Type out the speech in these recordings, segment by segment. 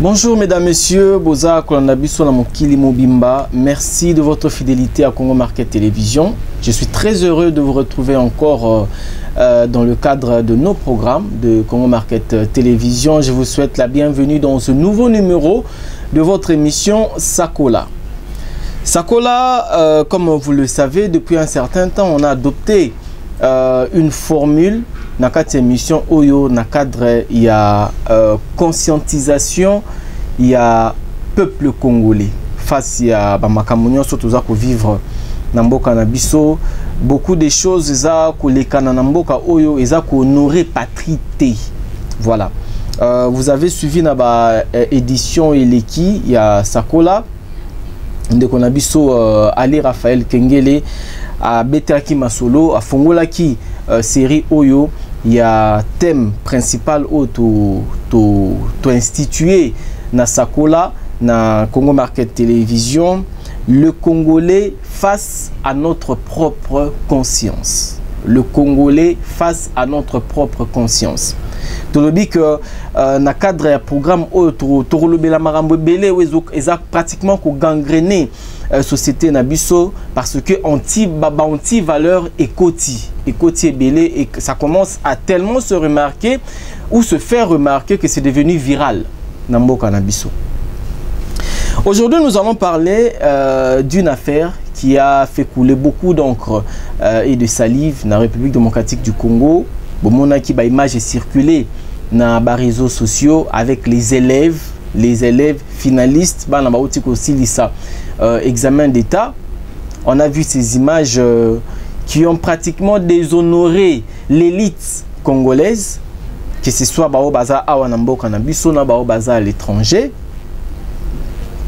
Bonjour mesdames, messieurs, Boza Kolanabiso na Mokili Mobimba. Merci de votre fidélité à Congo Market Télévision. Je suis très heureux de vous retrouver encore dans le cadre de nos programmes de Congo Market Télévision. Je vous souhaite la bienvenue dans ce nouveau numéro de votre émission Sakola. Sakola, comme vous le savez, depuis un certain temps, on a adopté une formule dans cette émission Oyo, dans le cadre, il y a conscientisation, il y a peuple congolais face à Bamakamounion, surtout à vivre dans Mboka Nabiso. Beaucoup de choses, ça que dans Mboka Oyo, et ça honorer patrité. Voilà. Vous avez suivi la édition Eleki, il y a Sakola, de Konabiso Ali Raphaël Kengele, à Betaki Masolo, à Fongolaki série Oyo. Il y a thème principal to institué na Sakola, na Congo Market Télévision, le Congolais face à notre propre conscience. Le Congolais face à notre propre conscience. Tu le dis que na cadre du programme pratiquement gangréné société nabiso parce que anti valeur écoti belé et ça commence à tellement se remarquer ou se faire remarquer que c'est devenu viral namboka nabiso. Aujourd'hui, nous allons parler d'une affaire qui a fait couler beaucoup d'encre et de salive dans la République démocratique du Congo. Bomona qui ba image est circulée dans les réseaux sociaux avec les élèves finalistes examen d'état. On a vu ces images qui ont pratiquement déshonoré l'élite congolaise, que ce soit Bao Baza Awanambo Kanabiso na Bao Baza à l'étranger.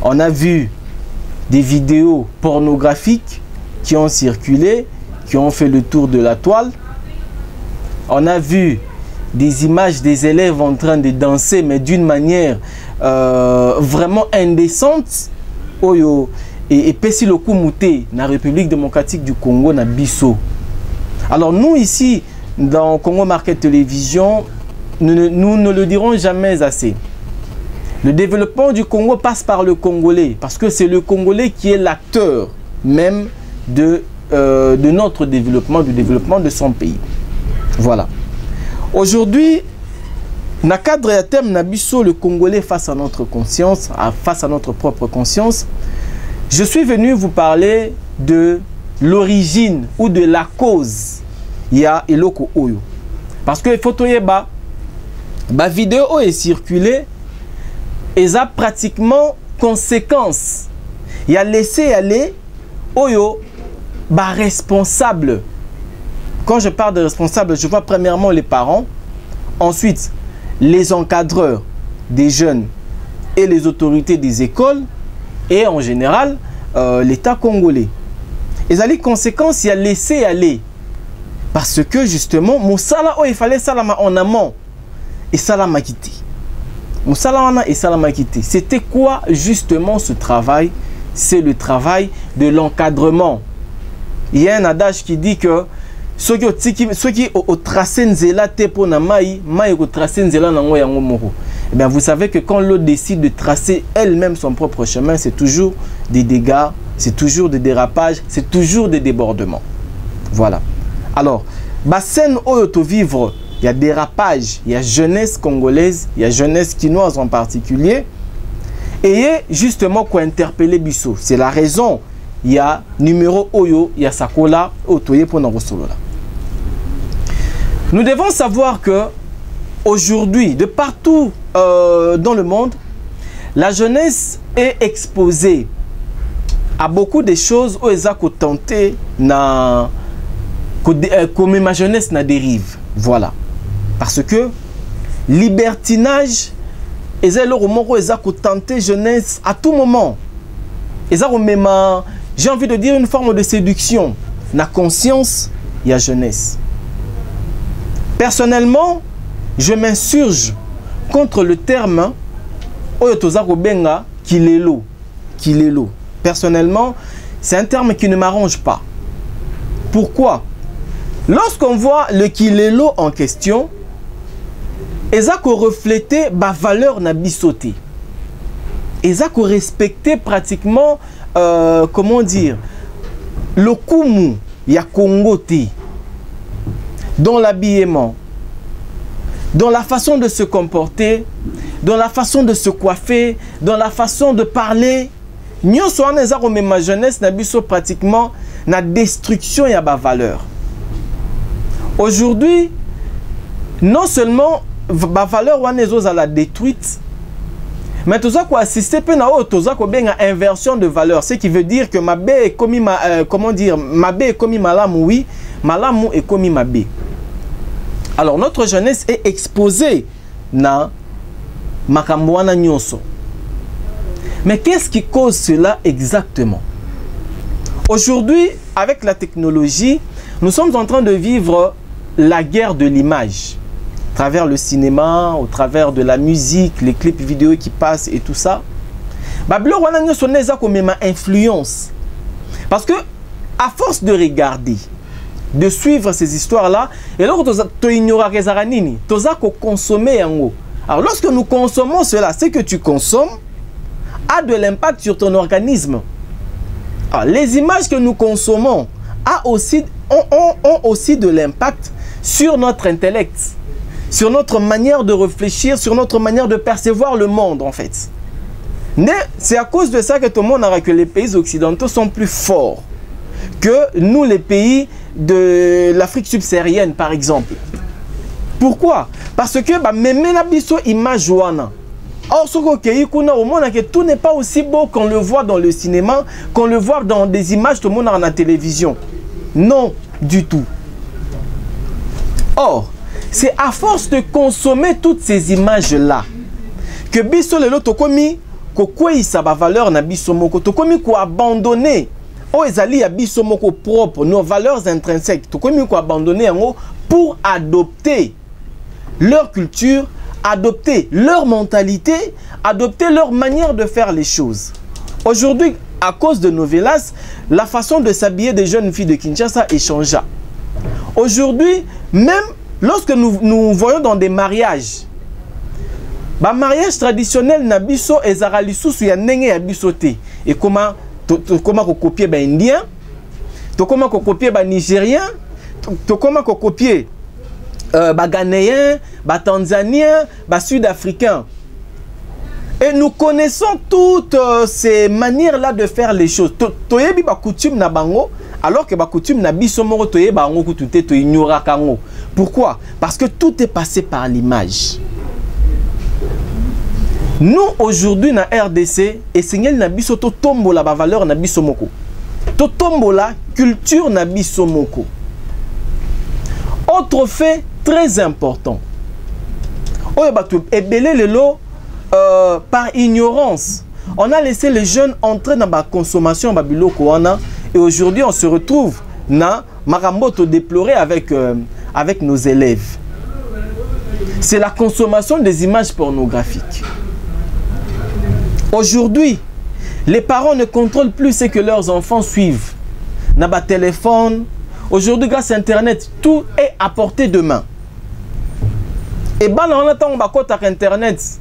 On a vu des vidéos pornographiques qui ont circulé, qui ont fait le tour de la toile. On a vu des images des élèves en train de danser, mais d'une manière vraiment indécente. Oyo et Pessi le Kumute, dans la République démocratique du Congo, na Bisso. Alors nous ici, dans Congo Market Télévision, nous ne le dirons jamais assez. Le développement du Congo passe par le Congolais, parce que c'est le Congolais qui est l'acteur même de notre développement, du développement de son pays. Voilà. Aujourd'hui, dans le cadre de thème Nabiso, le Congolais face à notre conscience, face à notre propre conscience, je suis venu vous parler de l'origine ou de la cause. Il y a Eloko Oyo. Parce que la vidéo est circulée et ça pratiquement conséquence. Il y a laissé aller Oyo, responsable. Quand je parle de responsable, je vois premièrement les parents, ensuite les encadreurs des jeunes et les autorités des écoles et en général l'État congolais. Et ça les conséquences, il y a laissé aller. Parce que justement, Moussala, il fallait salama en amont et salama quitté. Moussala et salama quitté. C'était quoi justement ce travail? C'est le travail de l'encadrement. Il y a un adage qui dit que ceux qui ont tracé nzela te pour na mai au tracé nzela nango yango moko. Eh bien, vous savez que quand l'autre décide de tracer elle-même son propre chemin, c'est toujours des dégâts, c'est toujours des dérapages, c'est toujours des débordements. Voilà. Alors, scène oyo vivre, il y a dérapage, il y a jeunesse congolaise, il y a jeunesse quinoise en particulier. Et justement quoi interpeller Bisso. C'est la raison. Il y a numéro Oyo, il y a Sakola, Otoye pour nous solo là. Nous devons savoir que aujourd'hui, de partout dans le monde, la jeunesse est exposée à beaucoup de choses où ils ont tenté comme ma jeunesse na dérive. Voilà. Parce que libertinage, ils ont tenté jeunesse à tout moment. Ils ont même, j'ai envie de dire, une forme de séduction. La conscience, il y a jeunesse. Personnellement, je m'insurge contre le terme Oyotoza Robenga Kilelo. Kilelo. Personnellement, c'est un terme qui ne m'arrange pas. Pourquoi? Lorsqu'on voit le Kilelo en question, ils ont reflété ma valeur na bisoté. et ça qu'on respectait pratiquement, comment dire, le kumu ya Congo dans l'habillement, dans la façon de se comporter, dans la façon de se coiffer, dans la façon de parler. Nous sommes ma jeunesse pratiquement la destruction et la valeur. Aujourd'hui, non seulement la valeur est la détruite, mais tout ça quoi assister tout ça bien inversion de valeur, ce qui veut dire que ma bé est commis comment dire, ma bé est commis malamu, oui, malamu est commis ma bé. Alors notre jeunesse est exposée na makamboana nyonso. Mais qu'est-ce qui cause cela exactement? Aujourd'hui, avec la technologie, nous sommes en train de vivre la guerre de l'image. À travers le cinéma, au travers de la musique, les clips vidéo qui passent et tout ça. Babylon wana nyonso neza ko mema influence. Parce que à force de regarder, de suivre ces histoires-là, et alors tu ignoras que ça nini, tu as consommer yango. Alors lorsque nous consommons cela, c'est que tu consommes a de l'impact sur ton organisme. Alors, les images que nous consommons ont aussi de l'impact sur notre intellect, sur notre manière de réfléchir, sur notre manière de percevoir le monde en fait. C'est à cause de ça que tout le monde a que les pays occidentaux sont plus forts que nous, les pays de l'Afrique subsaharienne par exemple. Pourquoi? Parce que même la biso image wana. Or, que tout n'est pas aussi beau qu'on le voit dans le cinéma, qu'on le voit dans des images tout le monde a la télévision. Non, du tout. Or, c'est à force de consommer toutes ces images-là que biso lelo tokomi kokwei sa ba valeur na biso moko tokomi ko abandonner o ezali ya biso moko propre, nos valeurs intrinsèques tokomi ko abandonner yango pour adopter leur culture, adopter leur mentalité, adopter leur manière de faire les choses. Aujourd'hui, à cause de novelas, la façon de s'habiller des jeunes filles de Kinshasa est changée. Aujourd'hui, même lorsque nous voyons dans des mariages, mariage traditionnel na biso ezara lisusu ya ndenge ya biso te. Et comment copier ba indien, comment copier ba nigérien, comment copier ba ghanéen, ba tanzanien, ba sud-africain. Et nous connaissons toutes ces manières-là de faire les choses. Toyebi ba coutume na bango, alors que ba coutume na biso moko toyebi bango kutute to ignora kango. Pourquoi? Parce que tout est passé par l'image. Nous aujourd'hui na RDC, et Seigneur na biso to tombola ba valeur na biso moko. To tombola culture na biso moko. Autre fait très important. Par ignorance, on a laissé les jeunes entrer dans la consommation et aujourd'hui on se retrouve na maramboto déploré avec nos élèves. C'est la consommation des images pornographiques. Aujourd'hui, les parents ne contrôlent plus ce que leurs enfants suivent. Na ba téléphone. Aujourd'hui, grâce à Internet, tout est à portée de main. Et on attend Internet,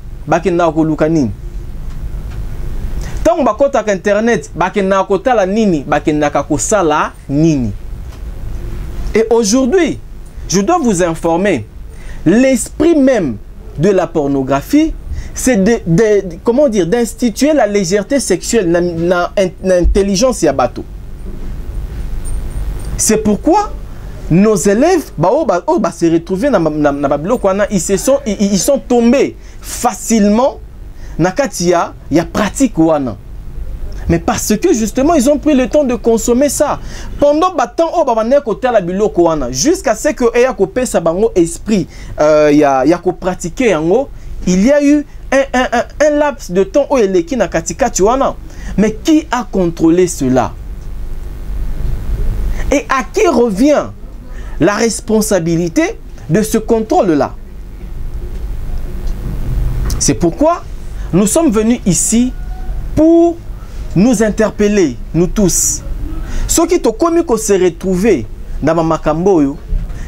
et aujourd'hui, je dois vous informer, l'esprit même de la pornographie, c'est comment dire, d'instituer la légèreté sexuelle, l'intelligence yabato. C'est pourquoi nos élèves se retrouver dans ils sont tombés facilement dans la pratique wana. Mais parce que justement ils ont pris le temps de consommer ça pendant jusqu'à ce que esprit pratiquer il y a eu un laps de temps où il est na katikati wana. Mais qui a contrôlé cela? Et à qui revient la responsabilité de ce contrôle-là? C'est pourquoi nous sommes venus ici pour nous interpeller, nous tous. Ceux qui ont commis qu'on s'est retrouvés dans Mamakamboyo,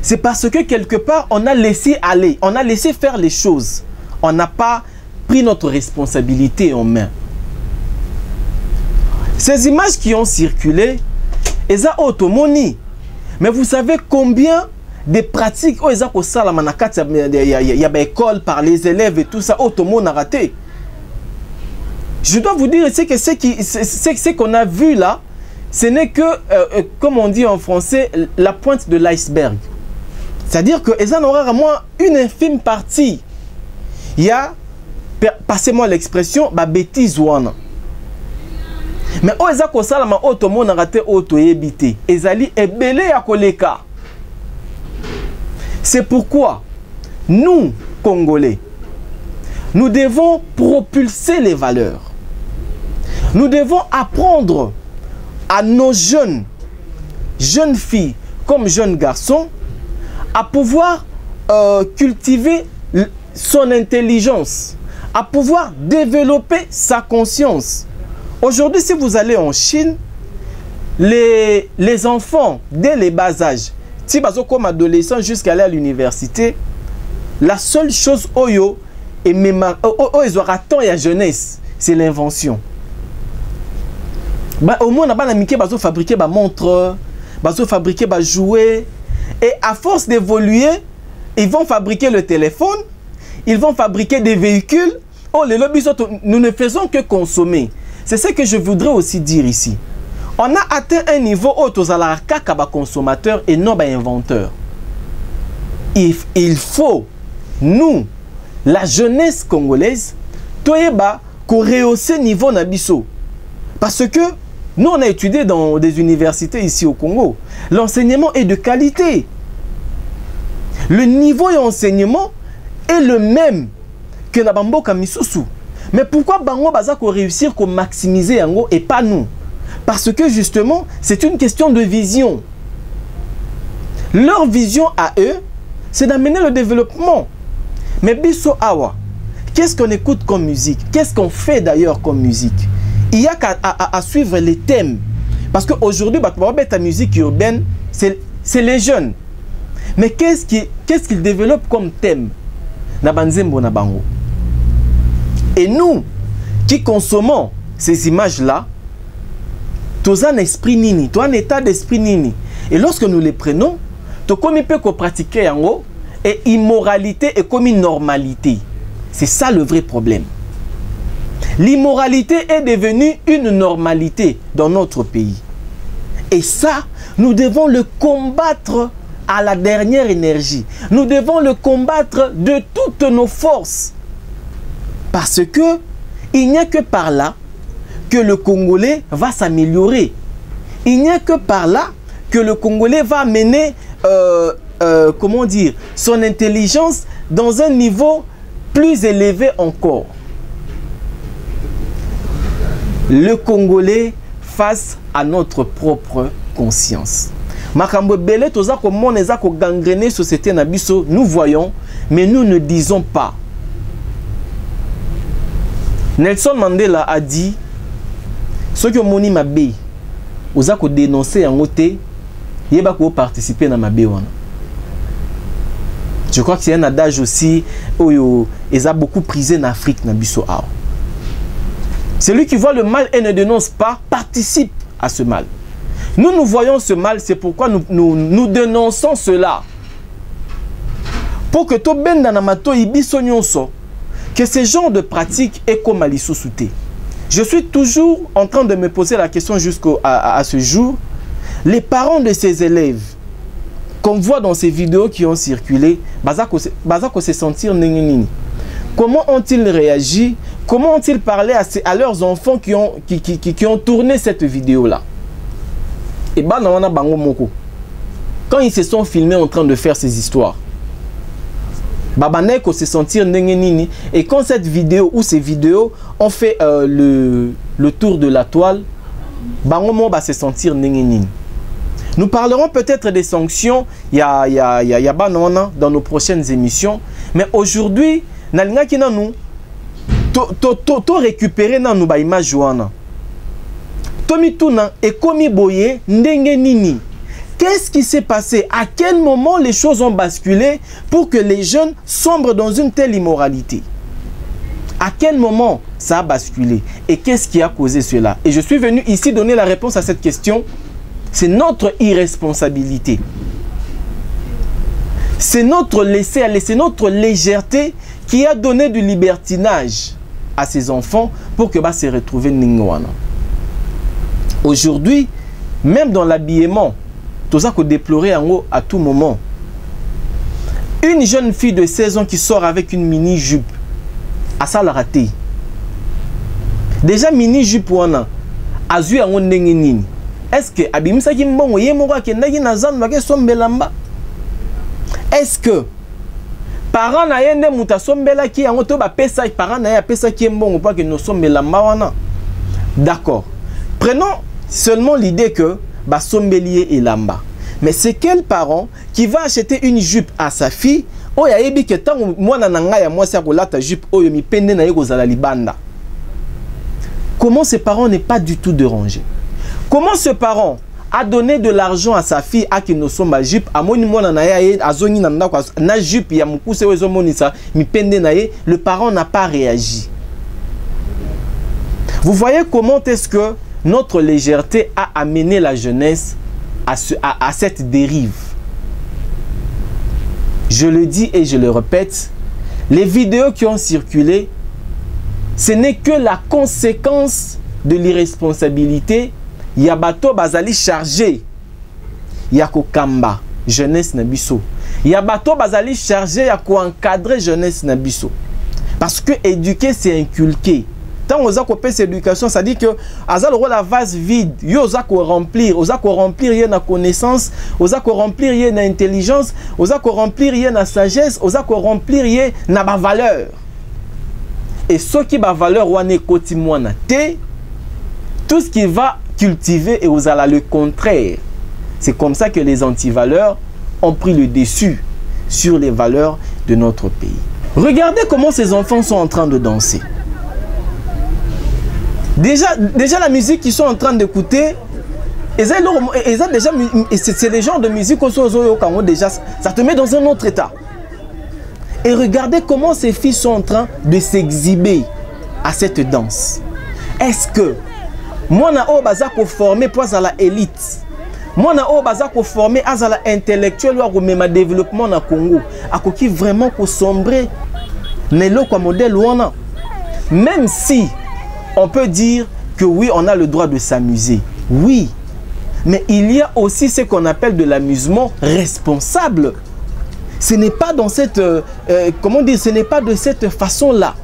c'est parce que quelque part, on a laissé aller, on a laissé faire les choses. On n'a pas pris notre responsabilité en main. Ces images qui ont circulé, elles ont automoni. Mais vous savez combien de pratiques elles ont ça la manakat, il y a des écoles par les élèves et tout ça, automoni a raté. Je dois vous dire que ce qu'on a vu là, ce n'est que, comme on dit en français, la pointe de l'iceberg. C'est-à-dire que elles en auront à moins une infime partie. Il y a, passez-moi l'expression, bah bêtise ouana. Mais oh eza ko sala ma auto mon raté auto yebité. Ezali ebele ya koleka. C'est pourquoi nous Congolais, nous devons propulser les valeurs. Nous devons apprendre à nos jeunes filles comme jeunes garçons à pouvoir cultiver son intelligence, à pouvoir développer sa conscience. Aujourd'hui, si vous allez en Chine, les enfants, dès les bas âges, si vous êtes comme adolescent jusqu'à aller à l'université, la seule chose oyo et même ils aura tant et à jeunesse, c'est l'invention. Au moins, on a fabriqué des montres, fabriquer des jouets, et à force d'évoluer, ils vont fabriquer le téléphone, ils vont fabriquer des véhicules. Oh, les lobbies, nous ne faisons que consommer. C'est ce que je voudrais aussi dire ici. On a atteint un niveau où on a un consommateur et non un inventeur. Il faut, nous, la jeunesse congolaise, rehausser le niveau nabiso. Parce que nous, on a étudié dans des universités ici au Congo. L'enseignement est de qualité. Le niveau d'enseignement est le même que Nabamboka Misusu. Mais pourquoi Bango Bazako réussir à maximiser Yango et pas nous? Parce que justement, c'est une question de vision. Leur vision à eux, c'est d'amener le développement. Mais Bisso Awa, qu'est-ce qu'on écoute comme musique? Qu'est-ce qu'on fait d'ailleurs comme musique? Il y a qu'à suivre les thèmes. Parce qu'aujourd'hui, la musique urbaine, c'est les jeunes. Mais qu'est-ce qu'ils développent comme thème? Nabanzembo Nabango. Et nous, qui consommons ces images-là, tu as un esprit nini, tu as un état d'esprit nini. Et lorsque nous les prenons, tu as comme il peut pratiquer en haut, et immoralité est comme une normalité. C'est ça le vrai problème. L'immoralité est devenue une normalité dans notre pays. Et ça, nous devons le combattre à la dernière énergie. Nous devons le combattre de toutes nos forces. Parce que il n'y a que par là que le Congolais va s'améliorer. Il n'y a que par là que le Congolais va mener, comment dire, son intelligence dans un niveau plus élevé encore. Le Congolais face à notre propre conscience. Makambo belé toza ko moneza ko gangrener société na biso, nous voyons, mais nous ne disons pas. Nelson Mandela a dit ceux qui ont moni mabe, oza ko dénoncer en côté, yeba ko participer na mabe wana. Je crois que c'est un adage aussi où ils ont beaucoup prisé en Afrique na biso awa. Celui qui voit le mal et ne dénonce pas participe à ce mal. Nous voyons ce mal, c'est pourquoi nous dénonçons cela. Pour que tout ben danamato ibiso nyonso, que ce genre de pratique est comme alisoussouté. Je suis toujours en train de me poser la question jusqu'à ce jour. Les parents de ces élèves, qu'on voit dans ces vidéos qui ont circulé, bazako se sentir nini. Comment ont-ils réagi? Comment ont-ils parlé à leurs enfants qui ont tourné cette vidéo-là? Et bah, non, on a bango moko. Quand ils se sont filmés en train de faire ces histoires, Babaneko se sentir nini. Et quand cette vidéo ou ces vidéos ont fait le tour de la toile, bango mo va se sentir nini. Nous parlerons peut-être des sanctions, il y a dans nos prochaines émissions. Mais aujourd'hui, nalinga ki nanou to récupérer dans nos images wana. Tomituna et komi boye ndenge nini. Qu'est-ce qui s'est passé? À quel moment les choses ont basculé pour que les jeunes sombrent dans une telle immoralité? À quel moment ça a basculé? Et qu'est-ce qui a causé cela? Et je suis venu ici donner la réponse à cette question. C'est notre irresponsabilité. C'est notre laisser-aller, c'est notre légèreté qui a donné du libertinage à ces enfants pour que se retrouver Ningwana. Aujourd'hui, même dans l'habillement, tout ça qu'on déplorait en haut à tout moment. Une jeune fille de 16 ans qui sort avec une mini-jupe, à ça la raté. Déjà mini-jupe wana, a zui en nini. Est-ce que abimisa ki mbongo ye moko akendaki na zan bake sombelamba? Est-ce que parents na yende muta sombela ki yango to ba pesa parents na ya pesa ki mbongo pa ke no sombelamba wana? D'accord. Prenons seulement l'idée que ba sombelier et lamba. Mais c'est quel parent qui va acheter une jupe à sa fille? Oh ya yebi ke tango mwana na nga ya mwasi akolata jupe oyo mi pende na ye kozala libanda. Comment ce parent n'est pas du tout dérangé? Comment ce parent a donné de l'argent à sa fille à qui nous sommes à jupe à moni mwana na ye azoni na jupe ya mukuse wezo monisa mi pende na ye, le parent n'a pas réagi. Vous voyez comment est-ce que notre légèreté a amené la jeunesse à cette dérive. Je le dis et je le répète, les vidéos qui ont circulé, ce n'est que la conséquence de l'irresponsabilité. Yabato bazali chargé, yako kamba jeunesse nabiso. Yabato bazali chargé yako encadrer jeunesse nabiso. Parce que éduquer c'est inculquer. Tant on a coupé cette éducation, ça dit que azal rôle la vase vide, yo ozako remplir yé na connaissance, ozako remplir yé na intelligence, ozako remplir yé na sagesse, ozako remplir yé na ba valeur. Et ce qui ba valeur wane koti mwana te, tout ce qui va cultiver et aux ala le contraire. C'est comme ça que les antivaleurs ont pris le dessus sur les valeurs de notre pays. Regardez comment ces enfants sont en train de danser. Déjà la musique qu'ils sont en train d'écouter, c'est les genres de musique déjà, ça te met dans un autre état. Et regardez comment ces filles sont en train de s'exhiber à cette danse. Est-ce que moi na o bazako formé pour la élite, moi na o bazako formé à la intellectuel ou même développement na Congo, à qui vraiment ko sombrer nelo kwa modèle wana. Même si on peut dire que oui, on a le droit de s'amuser, oui, mais il y a aussi ce qu'on appelle de l'amusement responsable. Ce n'est pas dans cette comment dire, ce n'est pas de cette façon-là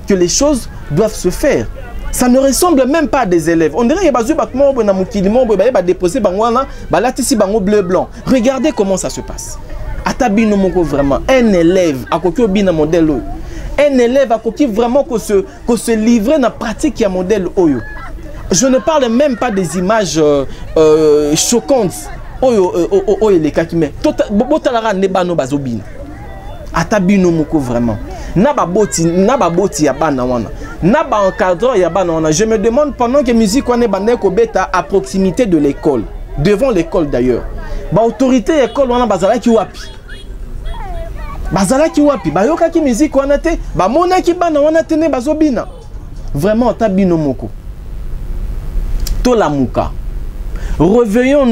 que les choses doivent se faire. Ça ne ressemble même pas à des élèves. On dirait qu'il y a déposé bleu blanc. Regardez comment ça se passe. Atabino moko vraiment un élève à côté obina modèle. Un élève à côté vraiment que se livrer dans la pratique ya modèle oyo. Je ne parle même pas des images choquantes. Oyo les cas qui met. Botalara nebano bazobina. Atabino moko vraiment. Naba boti ya bana wana. Naba encadrant ya bana wana. Je me demande pendant que musique wana bana ko beta à proximité de l'école, devant l'école d'ailleurs. Ba autorité école wana bazala ki wapi. Bazala ki wapi. Ba yoka ki musique wana te, ba mona ki bana wana tene bazobina. Vraiment atabino moko. Tola muka. Reveillons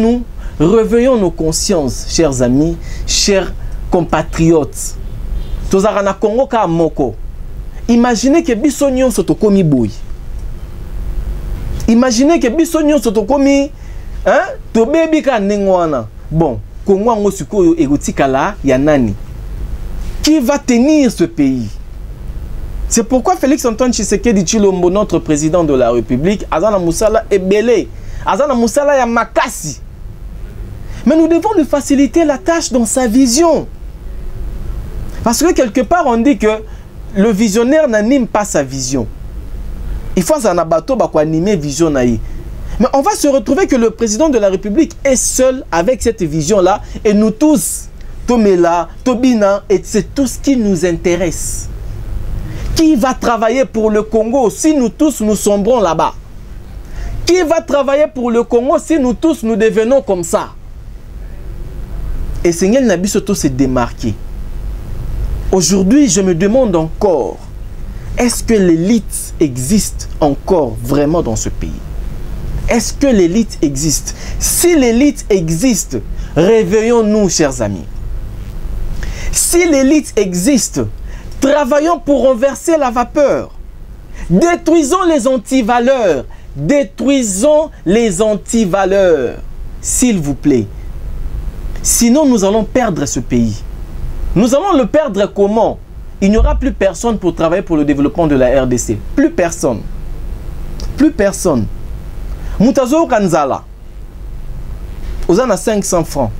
nos consciences, chers amis, chers compatriotes. Tozara na Congo ka moko. Imaginez que bisonyon soto komi boy. Imaginez que bisonyon soto komi to baby ka nengwana. Bon, Congo ngo sikoyo egotikala ya nani? Qui va tenir ce pays? C'est pourquoi Félix Antoine Tshisekedi Tshilombo, notre président de la République, Azana Moussala est belé. Azana Moussala ya makasi. Mais nous devons lui faciliter la tâche dans sa vision. Parce que quelque part, on dit que le visionnaire n'anime pas sa vision. Il faut un abato pour animer vision. Mais on va se retrouver que le président de la République est seul avec cette vision-là. Et nous tous, Tomela, Tobina, et c'est tout ce qui nous intéresse. Qui va travailler pour le Congo si nous tous nous sombrons là-bas? Qui va travailler pour le Congo si nous tous nous devenons comme ça? Et Seigneur Nabi Soto s'est démarqué. Aujourd'hui, je me demande encore, est-ce que l'élite existe encore vraiment dans ce pays? Est-ce que l'élite existe? Si l'élite existe, réveillons-nous, chers amis. Si l'élite existe, travaillons pour renverser la vapeur. Détruisons les antivaleurs. Détruisons les antivaleurs, s'il vous plaît. Sinon, nous allons perdre ce pays. Nous allons le perdre comment? Il n'y aura plus personne pour travailler pour le développement de la RDC. Plus personne. Plus personne. Moutazo Kanzala. Aux a 500 francs.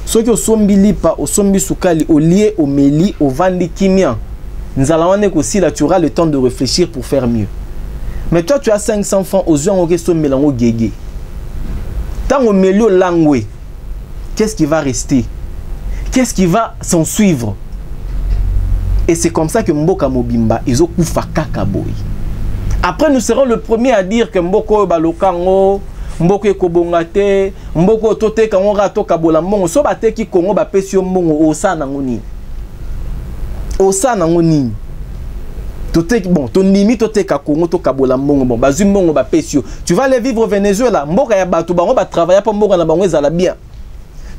Ceux qui sont lipa, au sombi soukali, au lié, au meli, au vandi kimia. Nous allons aussi là, tu auras le temps de réfléchir pour faire mieux. Mais toi, tu as 500 francs aux gens qui sont mélango guégué. Tant au meli au langoué, qu'est-ce qui va rester? Qu'est-ce qui va s'en suivre? Et c'est comme ça que Mboka Mobimba, ils ont koufa kakaboy. Après, nous serons le premier à dire que Mboko Balokango, Mboko Ekobongate, Mboko Tote Kango Rato Kabola Mongo, Sobate ki Kongo Bapesio Mongo, Osa Nangoni. Osa Nangoni. Bon, ton nimi Tote Kakongo to Kabola Mongo, bon, Bazum Mongo Bapesio. Tu vas aller vivre au Venezuela, Mboka Yabatou Bango va travailler pour Mboka Nabango Zalabia.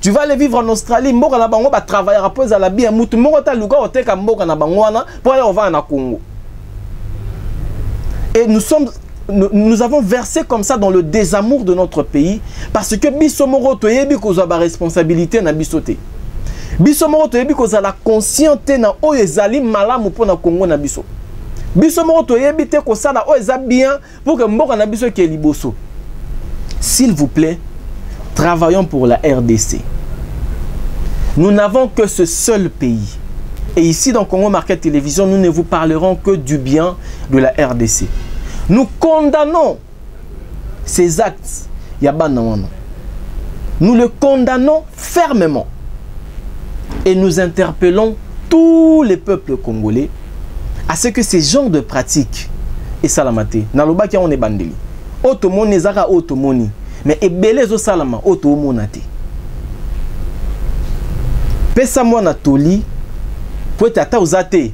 Tu vas aller vivre en Australie, Mboka Nabango va travailler pour Zalabia. Moutou Mboka Taluga Oteka Mboka Nabango pour aller au Vana Congo. Et nous avons versé comme ça dans le désamour de notre pays parce que Bissomoro toyebi koza ba responsabilité na bisote. Bissomoro toyebi koza la consciente na oyezali malamu pona Congo na biso. Bissomoro toyebi te ko sala oyeza bien pour que mboka na biso ke liboso. S'il vous plaît, travaillons pour la RDC. Nous n'avons que ce seul pays. Et ici, dans Congo Market Télévision, nous ne vous parlerons que du bien de la RDC. Nous condamnons ces actes. Nous le condamnons fermement. Et nous interpellons tous les peuples congolais à ce que ces genres de pratiques et salamate. Nalobaki on est bandeli. Otomoni zaka otomoni. Mais ebelezo salama otomonate. Pesa mwana toli. Tata uzate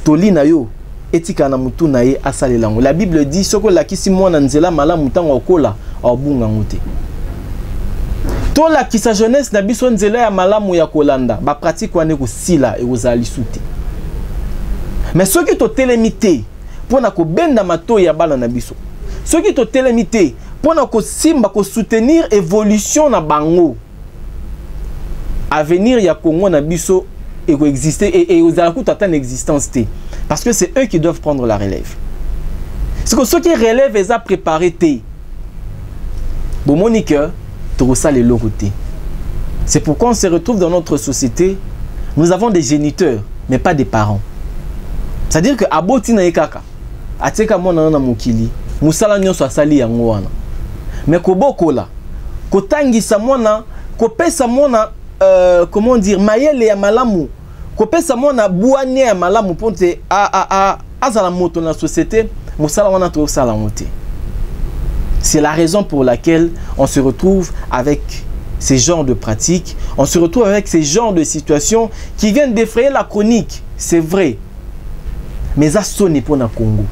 toli na yo etika na mutu na ye asalelango. La Bible dit soko lakisi mwana nzela malamu mutango okola obunga ngote. To la kisa jeunesse na biso nzela ya malamu ya kolanda ba pratique wane ko sila e ozali sute. Mais ceux qui to telemité pona ko benda mato ya bala na biso. Ceux qui to telemité pona ko simba ko soutenir évolution na bango. Avenir ya Congo na biso et coexister et aux alentours atteindre l'existence. Parce que c'est eux qui doivent prendre la relève. C'est que ceux qui relèvent, ils ont préparé. Bon, Monique, tout ça, les locotés. C'est pourquoi on se retrouve dans notre société. Nous avons des géniteurs, mais pas des parents. C'est-à-dire que Aboti na ekaka, ateka mona na mukili, musala nyonso asali yango wana. Mais koboko la, kotangisa mona, kopesa mona comment dire, mayele ya malamu. Kopesa mona buane ya malamu ponte azala moto na société, musala wana to sala moté. C'est la raison pour laquelle on se retrouve avec ces genres de pratiques, on se retrouve avec ces genres de situations qui viennent d'effrayer la chronique, c'est vrai. Mais ça sonne pour na Congo.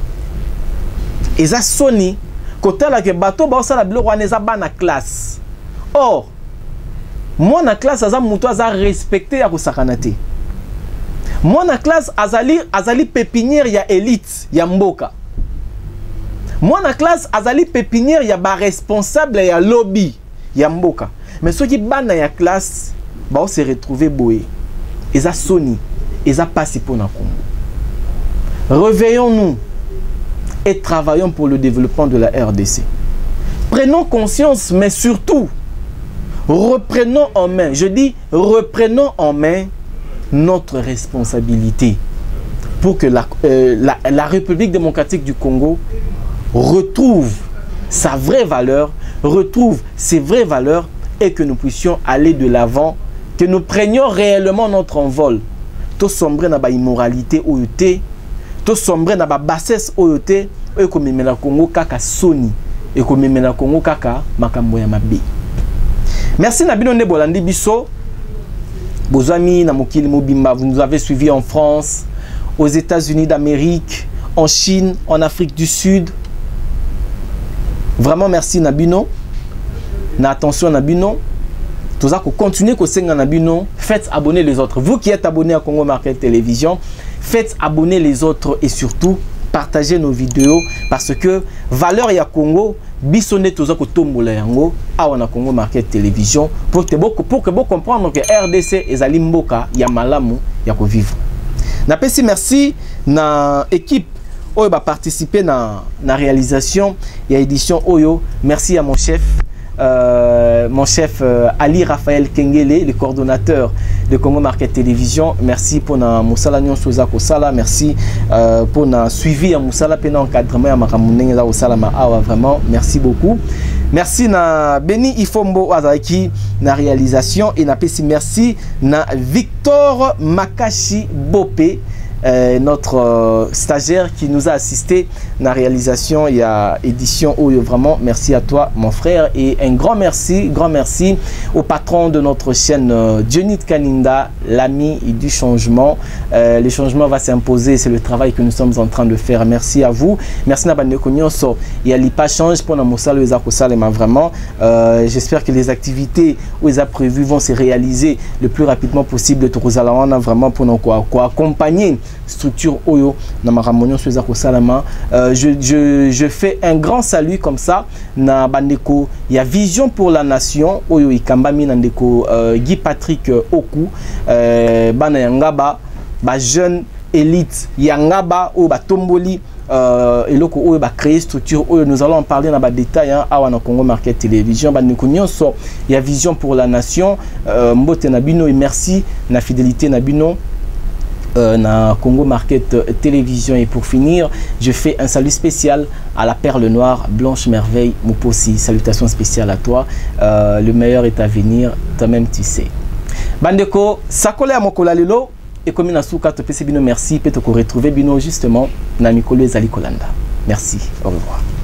Et ça sonne côté là que bateau ba sala bilo wana za bana classe. Or, moi na classe aza muto aza respecté ya kosakanate. Moi na classe azali pépinière ya élite ya mboka. Moi na classe azali pépinière ya ba responsable ya lobby ya mboka. Mais ceux qui bana ya classe ba on se retrouver boé. Eza soni, eza passi pour na Congo. Réveillons-nous et travaillons pour le développement de la RDC. Prenons conscience, mais surtout reprenons en main, je dis reprenons en main notre responsabilité pour que la République démocratique du Congo retrouve sa vraie valeur, retrouve ses vraies valeurs et que nous puissions aller de l'avant, que nous prenions réellement notre envol. Tout sombre na ba immoralité oyote, tout sombre na ba bassesse oyote, et comme mena Congo kaka soni, et comme mena Congo kaka makambo ya mabe. Merci Nabino Bolandi Bisso. Bozami na mokili mobimba, vous nous avez suivis en France, aux États-Unis d'Amérique, en Chine, en Afrique du Sud. Vraiment merci Nabino. Na attention Nabino. Tout ça, continuez à senga Nabino. Faites abonner les autres. Vous qui êtes abonnés à Congo Market Télévision, faites abonner les autres et surtout partagez nos vidéos parce que valeur ya Congo bisonné tout ça ko tombola yango awana Congo Market Télévision pour que vous comprendre que RDC ezali mboka ya malamu ya ko vivre. Na pesi merci na équipe oyo ba participer na réalisation et édition oyo. Merci à mon chef Ali Raphaël Kengele, le coordonnateur de Congo Market Télévision. Merci pour na musala nyonso za ko sala, merci pour na suivi ya musala pe na encadrement ya makamunenge za ko sala ma awa, vraiment merci beaucoup. Merci na Beni Ifombo azaki na réalisation et na pesi merci na Victor Makashi Bopé, notre stagiaire qui nous a assisté dans la réalisation et à édition. Vraiment merci à toi mon frère et un grand merci au patron de notre chaîne Dionit Kaninda, l'ami du changement. Le changement va s'imposer, c'est le travail que nous sommes en train de faire. Merci à vous, merci Nabande Konyoso et à l'IPA change pour Namosalo et Zakosalema. Vraiment j'espère que les activités où ils ont prévues vont se réaliser le plus rapidement possible. Vraiment pour nous accompagner structure Oyo Namaramonio Suezako Salama. Je fais un grand salut comme ça na bandeko il y a Vision pour la Nation Oyo Ikambami Nandeko Guy Patrick Oku bana yangaba ba jeune élite yangaba ou ba tomboli et loko oyo ba créer structure oyo. Nous allons en parler dans ba détail awa na Congo Market Télévision bandeko nyonso il y a Vision pour la Nation mbote na bino et merci na fidélité na bino na Congo Market Télévision. Et pour finir, je fais un salut spécial à la perle noire Blanche Merveille Muposi. Salutations spéciales à toi. Le meilleur est à venir, toi-même tu sais. Bandeko, sakole à mokola lelo et comme na souka to pese bino merci, peut te retrouver bino justement na mikolo ezali kolanda. Merci, au revoir.